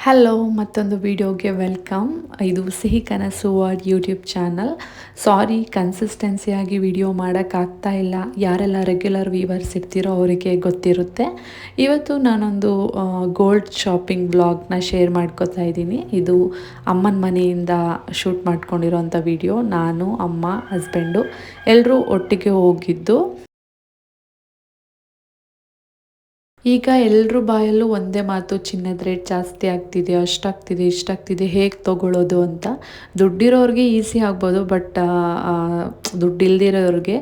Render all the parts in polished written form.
Hello, ಮತ್ತೊಂದು ವಿಡಿಯೋಗೆ welcome. ಇದು ಸಿಹಿ ಕನಸು ವರ್ಡ್ ಯೂಟ್ಯೂಬ್ ಚಾನಲ್. ಸಾರಿ, ಕನ್ಸಿಸ್ಟೆನ್ಸಿಯಾಗಿ ವಿಡಿಯೋ ಮಾಡೋಕ್ಕಾಗ್ತಾ ಇಲ್ಲ. ಯಾರೆಲ್ಲ ರೆಗ್ಯುಲರ್ ವ್ಯೂವರ್ಸ್ ಇರ್ತೀರೋ ಅವರಿಗೆ ಗೊತ್ತಿರುತ್ತೆ. ಇವತ್ತು ನಾನೊಂದು ಗೋಲ್ಡ್ ಶಾಪಿಂಗ್ ಬ್ಲಾಗ್ನ ಶೇರ್ ಮಾಡ್ಕೋತಾ ಇದ್ದೀನಿ. ಇದು ಅಮ್ಮನ ಮನೆಯಿಂದ ಶೂಟ್ ಮಾಡ್ಕೊಂಡಿರೋಂಥ ವಿಡಿಯೋ. ನಾನು, ಅಮ್ಮ, ಹಸ್ಬೆಂಡು ಎಲ್ಲರೂ ಒಟ್ಟಿಗೆ ಹೋಗಿದ್ದು. ಈಗ ಎಲ್ಲರ ಬಾಯಲ್ಲೂ ಒಂದೇ ಮಾತು, ಚಿನ್ನದ ರೇಟ್ ಜಾಸ್ತಿ ಆಗ್ತಿದೆ, ಅಷ್ಟಾಗ್ತಿದೆ, ಇಷ್ಟಾಗ್ತಿದೆ, ಹೇಗೆ ತೊಗೊಳ್ಳೋದು ಅಂತ. ದುಡ್ಡಿರೋರಿಗೆ ಈಸಿ ಆಗ್ಬೋದು, ಬಟ್ ದುಡ್ಡು ಇಲ್ದಿರೋರಿಗೆ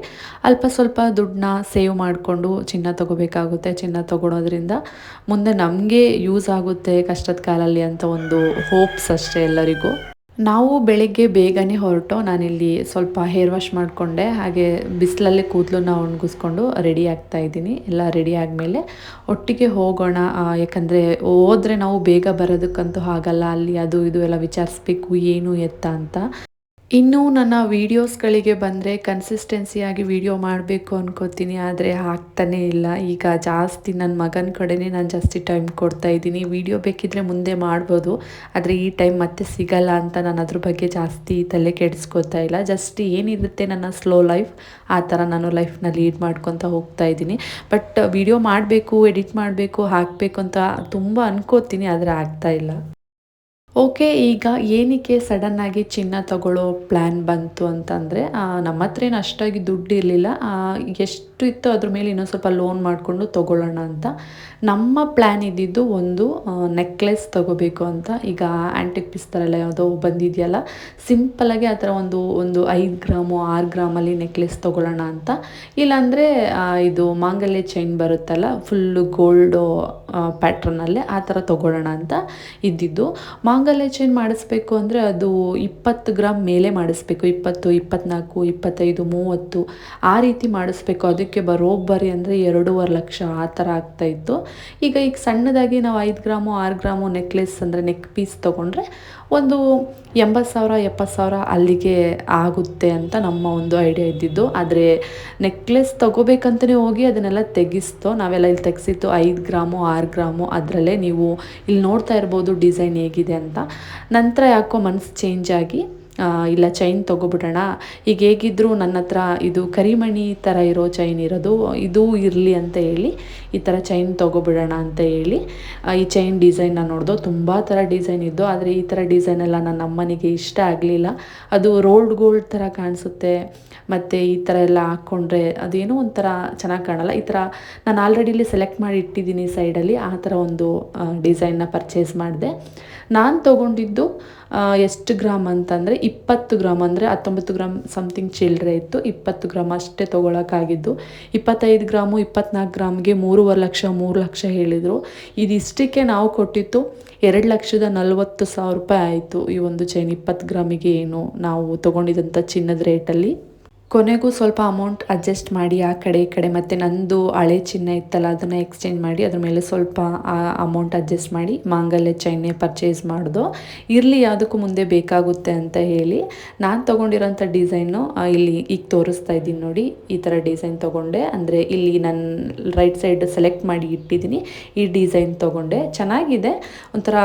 ಅಲ್ಪ ಸ್ವಲ್ಪ ದುಡ್ಡನ್ನ ಸೇವ್ ಮಾಡಿಕೊಂಡು ಚಿನ್ನ ತೊಗೋಬೇಕಾಗುತ್ತೆ. ಚಿನ್ನ ತೊಗೊಳೋದ್ರಿಂದ ಮುಂದೆ ನಮಗೆ ಯೂಸ್ ಆಗುತ್ತೆ ಕಷ್ಟದ ಕಾಲಲ್ಲಿ ಅಂತ ಒಂದು ಹೋಪ್ಸ್ ಅಷ್ಟೇ ಎಲ್ಲರಿಗೂ. ನಾವು ಬೆಳಿಗ್ಗೆ ಬೇಗನೆ ಹೊರಟು, ನಾನಿಲ್ಲಿ ಸ್ವಲ್ಪ ಹೇರ್ ವಾಶ್ ಮಾಡಿಕೊಂಡೆ, ಹಾಗೆ ಬಿಸಿಲಲ್ಲೇ ಕೂದಲನ್ನ ಒಣಗಿಸ್ಕೊಂಡು ರೆಡಿ ಆಗ್ತಾ ಇದ್ದೀನಿ. ಎಲ್ಲ ರೆಡಿ ಆದಮೇಲೆ ಒಟ್ಟಿಗೆ ಹೋಗೋಣ. ಯಾಕಂದರೆ ಹೋದರೆ ನಾವು ಬೇಗ ಬರೋದಕ್ಕಂತೂ ಆಗಲ್ಲ. ಅಲ್ಲಿ ಅದು ಇದು ಎಲ್ಲ ವಿಚಾರಿಸ್ಬೇಕು, ಏನು ಎತ್ತ ಅಂತ. ಇನ್ನು ನನ್ನ ವೀಡಿಯೋಸ್ಗಳಿಗೆ ಬಂದರೆ ಕನ್ಸಿಸ್ಟೆನ್ಸಿಯಾಗಿ ವೀಡಿಯೋ ಮಾಡಬೇಕು ಅನ್ಕೋತೀನಿ, ಆದರೆ ಆಗ್ತಾನೇ ಇಲ್ಲ. ಈಗ ಜಾಸ್ತಿ ನನ್ನ ಮಗನ ಕಡೆನೇ ನಾನು ಜಾಸ್ತಿ ಟೈಮ್ ಕೊಡ್ತಾ ಇದ್ದೀನಿ. ವೀಡಿಯೋ ಬೇಕಿದ್ದರೆ ಮುಂದೆ ಮಾಡ್ಬೋದು, ಆದರೆ ಈ ಟೈಮ್ ಮತ್ತೆ ಸಿಗಲ್ಲ ಅಂತ ನಾನು ಅದ್ರ ಬಗ್ಗೆ ಜಾಸ್ತಿ ತಲೆ ಕೆಡಿಸ್ಕೋತಾ ಇಲ್ಲ. ಜಸ್ಟ್ ಏನಿರುತ್ತೆ ನನ್ನ ಸ್ಲೋ ಲೈಫ್, ಆ ಥರ ನಾನು ಲೈಫ್ನ ಲೀಡ್ ಮಾಡ್ಕೊತ ಹೋಗ್ತಾ ಇದ್ದೀನಿ. ಬಟ್ ವೀಡಿಯೋ ಮಾಡಬೇಕು, ಎಡಿಟ್ ಮಾಡಬೇಕು, ಹಾಕಬೇಕು ಅಂತ ತುಂಬ ಅನ್ಕೋತೀನಿ, ಆದರೆ ಆಗ್ತಾ ಇಲ್ಲ. ಓಕೆ, ಈಗ ಏನಕ್ಕೆ ಸಡನ್ನಾಗಿ ಚಿನ್ನ ತಗೊಳ್ಳೋ ಪ್ಲ್ಯಾನ್ ಬಂತು ಅಂತಂದರೆ, ನಮ್ಮ ಹತ್ರ ಏನು ಅಷ್ಟಾಗಿ ದುಡ್ಡು ಇರಲಿಲ್ಲ. ಎಷ್ಟು ಇತ್ತು ಅದ್ರ ಮೇಲೆ ಇನ್ನೊಂದು ಸ್ವಲ್ಪ ಲೋನ್ ಮಾಡಿಕೊಂಡು ತೊಗೊಳ್ಳೋಣ ಅಂತ. ನಮ್ಮ ಪ್ಲ್ಯಾನ್ ಇದ್ದಿದ್ದು ಒಂದು ನೆಕ್ಲೆಸ್ ತೊಗೋಬೇಕು ಅಂತ. ಈಗ ಆ್ಯಂಟಿಕ್ ಪೀಸ್ ಥರ ಎಲ್ಲ ಯಾವುದೋ ಬಂದಿದೆಯಲ್ಲ, ಸಿಂಪಲಾಗಿ ಆ ಥರ ಒಂದು 5 ಗ್ರಾಮು 6 ಗ್ರಾಮಲ್ಲಿ ನೆಕ್ಲೆಸ್ ತೊಗೊಳ್ಳೋಣ ಅಂತ. ಇಲ್ಲಾಂದರೆ ಇದು ಮಾಂಗಲ್ಯ ಚೈನ್ ಬರುತ್ತಲ್ಲ, ಫುಲ್ಲು ಗೋಲ್ಡು ಪ್ಯಾಟ್ರನಲ್ಲೇ ಆ ಥರ ತೊಗೊಳ್ಳೋಣ ಅಂತ ಇದ್ದಿದ್ದು. ಮಾಂಗಲ್ಯ ಚೈನ್ ಮಾಡಿಸ್ಬೇಕು ಅಂದರೆ ಅದು 20 ಗ್ರಾಮ್ ಮೇಲೆ ಮಾಡಿಸ್ಬೇಕು. 20, 24, 25, 30 ಆ ರೀತಿ ಮಾಡಿಸ್ಬೇಕು. ಅದಕ್ಕೆ ಬರೋಬ್ಬರಿ ಅಂದರೆ 2.5 ಲಕ್ಷ ಆ ಥರ ಆಗ್ತಾಯಿತ್ತು. ಈಗ ಸಣ್ಣದಾಗಿ ನಾವು 5 ಗ್ರಾಮು 6 ಗ್ರಾಮು ನೆಕ್ಲೆಸ್ ಅಂದರೆ ನೆಕ್ ಪೀಸ್ ತೊಗೊಂಡ್ರೆ ಒಂದು 80,000 70,000 ಅಲ್ಲಿಗೆ ಆಗುತ್ತೆ ಅಂತ ನಮ್ಮ ಒಂದು ಐಡಿಯಾ ಇದ್ದಿದ್ದು. ಆದರೆ ನೆಕ್ಲೆಸ್ ತೊಗೋಬೇಕಂತಲೇ ಹೋಗಿ ಅದನ್ನೆಲ್ಲ ತೆಗಿಸ್ತೋ. ನಾವೆಲ್ಲ ಇಲ್ಲಿ ತೆಗೆಸಿದ್ದು 5 ಗ್ರಾಮು 6 ಗ್ರಾಮು. ಅದರಲ್ಲೇ ನೀವು ಇಲ್ಲಿ ನೋಡ್ತಾ ಇರ್ಬೋದು ಡಿಸೈನ್ ಹೇಗಿದೆ ಅಂತ. ನಂತರ ಯಾಕೋ ಮನಸ್ಸು ಚೇಂಜ್ ಆಗಿ ಇಲ್ಲ ಚೈನ್ ತೊಗೊಬಿಡೋಣ. ಈಗ ಹೇಗಿದ್ದರೂ ನನ್ನ ಹತ್ರ ಇದು ಕರಿಮಣಿ ಥರ ಇರೋ ಚೈನ್ ಇರೋದು, ಇದು ಇರಲಿ ಅಂತ ಹೇಳಿ ಈ ಥರ ಚೈನ್ ತೊಗೊಬಿಡೋಣ ಅಂತ ಹೇಳಿ ಈ ಚೈನ್ ಡಿಸೈನ್ನ ನೋಡ್ದೋ. ತುಂಬ ಥರ ಡಿಸೈನ್ ಇದ್ದು, ಆದರೆ ಈ ಥರ ಡಿಸೈನೆಲ್ಲ ನನ್ನ ಅಮ್ಮನಿಗೆ ಇಷ್ಟ ಆಗಲಿಲ್ಲ. ಅದು ರೋಲ್ಡ್ ಗೋಲ್ಡ್ ಥರ ಕಾಣಿಸುತ್ತೆ, ಮತ್ತು ಈ ಥರ ಎಲ್ಲ ಹಾಕ್ಕೊಂಡ್ರೆ ಅದೇನೋ ಒಂಥರ ಚೆನ್ನಾಗಿ ಕಾಣಲ್ಲ. ಈ ಥರ ನಾನು ಆಲ್ರೆಡಿ ಇಲ್ಲಿ ಸೆಲೆಕ್ಟ್ ಮಾಡಿ ಇಟ್ಟಿದ್ದೀನಿ ಸೈಡಲ್ಲಿ. ಆ ಥರ ಒಂದು ಡಿಸೈನ್ನ ಪರ್ಚೇಸ್ ಮಾಡಿದೆ. ನಾನು ತೊಗೊಂಡಿದ್ದು ಎಷ್ಟು ಗ್ರಾಮ್ ಅಂತಂದರೆ 20 ಗ್ರಾಮ್, ಅಂದರೆ 19 ಗ್ರಾಮ್ ಸಮಥಿಂಗ್ ಚಿಲ್ಲರೆ ಇತ್ತು. 20 ಗ್ರಾಮ್ ಅಷ್ಟೇ ತೊಗೊಳಕ್ಕಾಗಿದ್ದು. 25 ಗ್ರಾಮು 24 ಗ್ರಾಮ್ಗೆ 3.5 ಲಕ್ಷ 3 ಲಕ್ಷ ಹೇಳಿದರು. ಇದಿಷ್ಟಕ್ಕೆ ನಾವು ಕೊಟ್ಟಿತ್ತು 2,40,000 ರೂಪಾಯಿ ಆಯಿತು. ಈ ಒಂದು ಚೈನ್ 20 ಗ್ರಾಮಿಗೆ ಏನು ನಾವು ತೊಗೊಂಡಿದ್ದಂಥ ಚಿನ್ನದ ರೇಟಲ್ಲಿ. ಕೊನೆಗೂ ಸ್ವಲ್ಪ ಅಮೌಂಟ್ ಅಡ್ಜಸ್ಟ್ ಮಾಡಿ ಆ ಕಡೆ ಈ ಕಡೆ, ಮತ್ತು ನಂದು ಹಳೆ ಚಿನ್ನ ಇತ್ತಲ್ಲ ಅದನ್ನು ಎಕ್ಸ್ಚೇಂಜ್ ಮಾಡಿ ಅದ್ರ ಮೇಲೆ ಸ್ವಲ್ಪ ಅಮೌಂಟ್ ಅಡ್ಜಸ್ಟ್ ಮಾಡಿ ಮಾಂಗಲ್ಯ ಚೈನ್ನೇ ಪರ್ಚೇಸ್ ಮಾಡ್ದು. ಇರಲಿ, ಯಾವುದಕ್ಕೂ ಮುಂದೆ ಬೇಕಾಗುತ್ತೆ ಅಂತ ಹೇಳಿ ನಾನು ತೊಗೊಂಡಿರೋಂಥ ಡಿಸೈನು ಇಲ್ಲಿ ಈಗ ತೋರಿಸ್ತಾ ಇದ್ದೀನಿ ನೋಡಿ. ಈ ಥರ ಡಿಸೈನ್ ತೊಗೊಂಡೆ. ಅಂದರೆ ಇಲ್ಲಿ ನಾನು ರೈಟ್ ಸೈಡ್ ಸೆಲೆಕ್ಟ್ ಮಾಡಿ ಇಟ್ಟಿದ್ದೀನಿ. ಈ ಡಿಸೈನ್ ತೊಗೊಂಡೆ, ಚೆನ್ನಾಗಿದೆ, ಒಂಥರ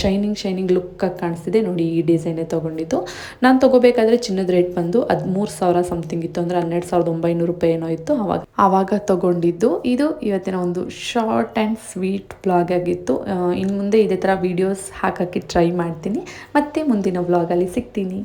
ಶೈನಿಂಗ್ ಲುಕ್ಕಾಗಿ ಕಾಣಿಸ್ತಿದೆ ನೋಡಿ. ಈ ಡಿಸೈನೇ ತೊಗೊಂಡಿದ್ದು. ನಾನು ತೊಗೋಬೇಕಾದ್ರೆ ಚಿನ್ನದ ರೇಟ್ ಬಂದು 13,000 ಸಮಥಿಂಗ್ ಇತ್ತು, ಅಂದರೆ 12,900 ರೂಪಾಯಿ ಏನೋ ಇತ್ತು ಆವಾಗ ತೊಗೊಂಡಿದ್ದು. ಇದು ಇವತ್ತಿನ ಒಂದು ಶಾರ್ಟ್ ಆ್ಯಂಡ್ ಸ್ವೀಟ್ ಬ್ಲಾಗ್ ಆಗಿತ್ತು. ಇನ್ನು ಮುಂದೆ ಇದೇ ಥರ ವೀಡಿಯೋಸ್ ಹಾಕೋಕ್ಕೆ ಟ್ರೈ ಮಾಡ್ತೀನಿ. ಮತ್ತೆ ಮುಂದಿನ ಬ್ಲಾಗಲ್ಲಿ ಸಿಗ್ತೀನಿ.